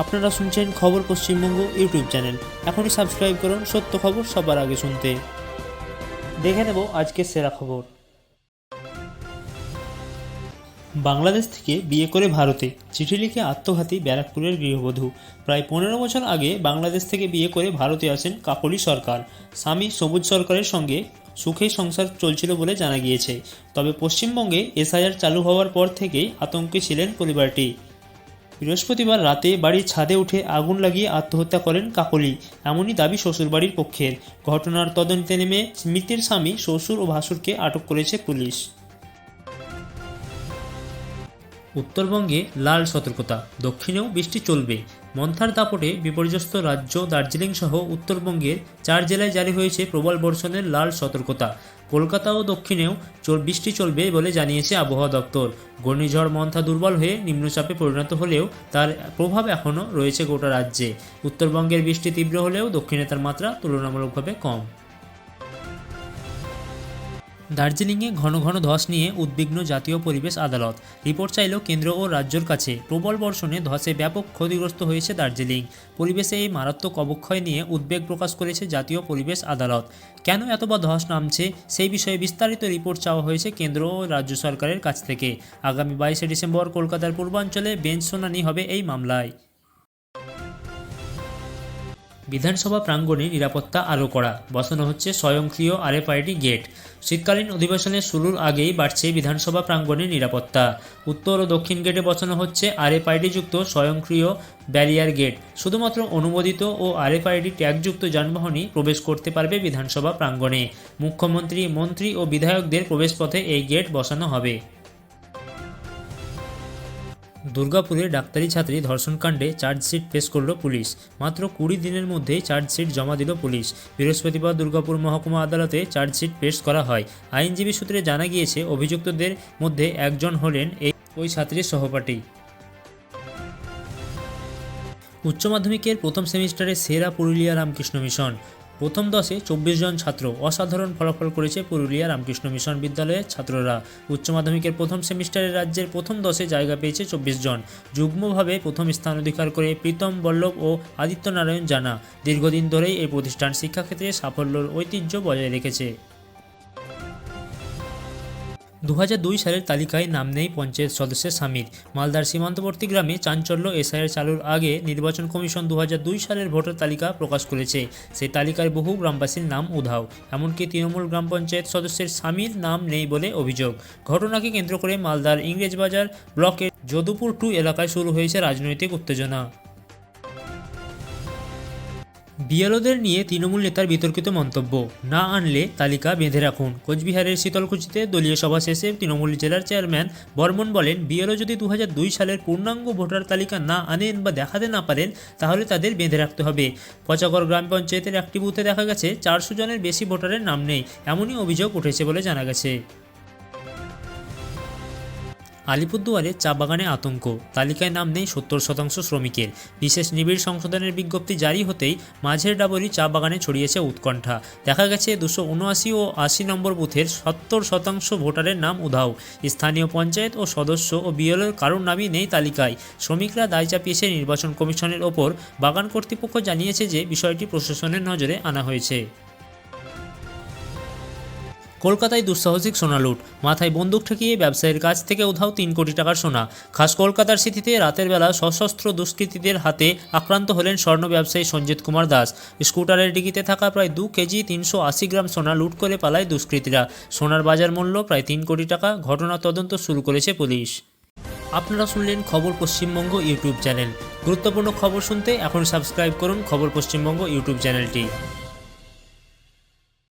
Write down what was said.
আপনারা শুনছেন খবর পশ্চিমবঙ্গ ইউটিউব চ্যানেল। এখনই সাবস্ক্রাইব করুন সত্য খবর সবার আগে শুনতে। দেখে নেব আজকের সেরা খবর। বাংলাদেশ থেকে বিয়ে করে ভারতে চিঠি লিখে আত্মঘাতী ব্যারাকপুরের গৃহবধূ। প্রায় 15 বছর আগে বাংলাদেশ থেকে বিয়ে করে ভারতে আসেন কাকলি সরকার। স্বামী সবুজ সরকারের সঙ্গে সুখেই সংসার চলছিল বলে জানা গিয়েছে। তবে পশ্চিমবঙ্গে এসআইআর চালু হওয়ার পর থেকেই আতঙ্কে ছিলেন পরিবারটি। বৃহস্পতিবার রাতে বাড়ির ছাদে উঠে আগুন লাগিয়ে আত্মহত্যা করেন কাকলি, এমনই দাবি শ্বশুরবাড়ির পক্ষের। ঘটনার তদন্তে নেমে মৃতের স্বামী, শ্বশুর ও ভাসুরকে আটক করেছে পুলিশ। উত্তরবঙ্গে লাল সতর্কতা, দক্ষিণেও বৃষ্টি চলবে। মন্থার দাপটে বিপর্যস্ত রাজ্য দার্জিলিং সহ উত্তরবঙ্গের 4 জেলায় জারি হয়েছে প্রবল বর্ষণের লাল সতর্কতা। কলকাতা ও দক্ষিণেও বৃষ্টি চলবে বলে জানিয়েছে আবহাওয়া দপ্তর। ঘূর্ণিঝড় মন্থা দুর্বল হয়ে নিম্নচাপে পরিণত হলেও তার প্রভাব এখনও রয়েছে গোটা রাজ্যে। উত্তরবঙ্গের বৃষ্টি তীব্র হলেও দক্ষিণে তার মাত্রা তুলনামূলকভাবে কম। দার্জিলিংয়ে ঘন ঘন ধস নিয়ে উদ্বিগ্ন জাতীয় পরিবেশ আদালত। রিপোর্ট চাইল কেন্দ্র ও রাজ্যের কাছে। প্রবল বর্ষণে ধসে ব্যাপক ক্ষতিগ্রস্ত হয়েছে দার্জিলিং। পরিবেশে এই মারাত্মক অবক্ষয় নিয়ে উদ্বেগ প্রকাশ করেছে জাতীয় পরিবেশ আদালত। কেন এতবার ধস নামছে সেই বিষয়ে বিস্তারিত রিপোর্ট চাওয়া হয়েছে কেন্দ্র ও রাজ্য সরকারের কাছ থেকে। আগামী 22শে ডিসেম্বর কলকাতার পূর্বাঞ্চলে বেঞ্চ শুনানি হবে এই মামলায়। বিধানসভা প্রাঙ্গণে নিরাপত্তা আরও কড়া, বসানো হচ্ছে স্বয়ংক্রিয় RFID গেট। শীতকালীন অধিবেশনের শুরুর আগেই বাড়ছে বিধানসভা প্রাঙ্গণের নিরাপত্তা। উত্তর ও দক্ষিণ গেটে বসানো হচ্ছে RFID যুক্ত স্বয়ংক্রিয় ব্যারিয়ার গেট। শুধুমাত্র অনুমোদিত ও RFID ট্যাগযুক্ত যানবাহনই প্রবেশ করতে পারবে বিধানসভা প্রাঙ্গণে। মুখ্যমন্ত্রী, মন্ত্রী ও বিধায়কদের প্রবেশপথে এই গেট বসানো হবে। দুর্গাপুরে ডাক্তারি ছাত্রী ধর্ষণকাণ্ডে চার্জশিট পেশ করল পুলিশ। মাত্র 20 দিনের মধ্যেই চার্জশিট জমা দিল পুলিশ। বৃহস্পতিবার দুর্গাপুর মহকুমা আদালতে চার্জশিট পেশ করা হয়। আইনজীবী সূত্রে জানা গিয়েছে, অভিযুক্তদের মধ্যে একজন হলেন ওই ছাত্রীর সহপাঠী। উচ্চ মাধ্যমিকের প্রথম সেমিস্টারে সেরা পুরুলিয়া রামকৃষ্ণ মিশন। প্রথম 10-এ 24 জন ছাত্র। অসাধারণ ফলাফল করেছে পুরুলিয়া রামকৃষ্ণ মিশন বিদ্যালয়ের ছাত্ররা। উচ্চ মাধ্যমিকের প্রথম সেমিস্টারে রাজ্যের প্রথম 10-এ জায়গা পেয়েছে 24 জন। যুগ্মভাবে প্রথম স্থান অধিকার করে প্রীতম বল্লভ ও আদিত্য নারায়ণ জানা। দীর্ঘদিন ধরেই এই প্রতিষ্ঠান শিক্ষাক্ষেত্রে সাফল্যের ঐতিহ্য বজায় রেখেছে। 2002 সালের তালিকায় নাম নেই পঞ্চায়েত সদস্যের স্বামীর। মালদার সীমান্তবর্তী গ্রামে চাঞ্চল্য। এসআইআর চালুর আগে নির্বাচন কমিশন 2002 সালের ভোটার তালিকা প্রকাশ করেছে। সেই তালিকায় বহু গ্রামবাসীর নাম উধাও। এমনকি তৃণমূল গ্রাম পঞ্চায়েত সদস্যের স্বামীর নাম নেই বলে অভিযোগ। ঘটনাকে কেন্দ্র করে মালদার ইংরেজবাজার ব্লকের যদুপুর 2 এলাকায় শুরু হয়েছে রাজনৈতিক উত্তেজনা। বিএলওদের নিয়ে তৃণমূল নেতার বিতর্কিত মন্তব্য। না আনলে তালিকা বেঁধে রাখুন। কোচবিহারের শীতলকুচিতে দলীয় সভা শেষে তৃণমূল জেলার চেয়ারম্যান বর্মন বলেন, বিএলও যদি 2002 সালের পূর্ণাঙ্গ ভোটার তালিকা না আনেন বা দেখাতে না পারেন, তাহলে তাদের বেঁধে রাখতে হবে। পচাগড় গ্রাম পঞ্চায়েতের একটি বুথে দেখা গেছে 400 জনের বেশি ভোটারের নাম নেই। এমনই অভিযোগ উঠেছে বলে জানা গেছে। আলিপুরদুয়ারে চা বাগানে আতঙ্ক। তালিকায় নাম নেই 70% শ্রমিকের। বিশেষ নিবিড় সংশোধনের বিজ্ঞপ্তি জারি হতেই মাঝের ডাবরি চা বাগানে ছড়িয়েছে উৎকণ্ঠা। দেখা গেছে 279 ও 80 নম্বর বুথের 70% ভোটারের নাম উধাও। স্থানীয় পঞ্চায়েত ও সদস্য ও বিএলওর কারোর নামই নেই তালিকায়। শ্রমিকরা দায় চাপিয়েছে নির্বাচন কমিশনের ওপর। বাগান কর্তৃপক্ষ জানিয়েছে যে বিষয়টি প্রশাসনের নজরে আনা হয়েছে। কলকাতায় দুঃসাহসিক সোনা লুট। মাথায় বন্দুক ঠেকিয়ে ব্যবসায়ীর কাছ থেকে উধাও 3 কোটি টাকার সোনা। খাস কলকাতার স্মৃতিতে রাতের বেলা সশস্ত্র দুষ্কৃতীদের হাতে আক্রান্ত হলেন স্বর্ণ ব্যবসায়ী সঞ্জিত কুমার দাস। স্কুটারের ডিকিতে থাকা প্রায় 2 কেজি 380 গ্রাম সোনা লুট করে পালায় দুষ্কৃতীরা। সোনার বাজার মূল্য প্রায় 3 কোটি টাকা। ঘটনা তদন্ত শুরু করেছে পুলিশ। আপনারা শুনলেন খবর পশ্চিমবঙ্গ ইউটিউব চ্যানেল। গুরুত্বপূর্ণ খবর শুনতে এখন সাবস্ক্রাইব করুন খবর পশ্চিমবঙ্গ ইউটিউব চ্যানেলটি।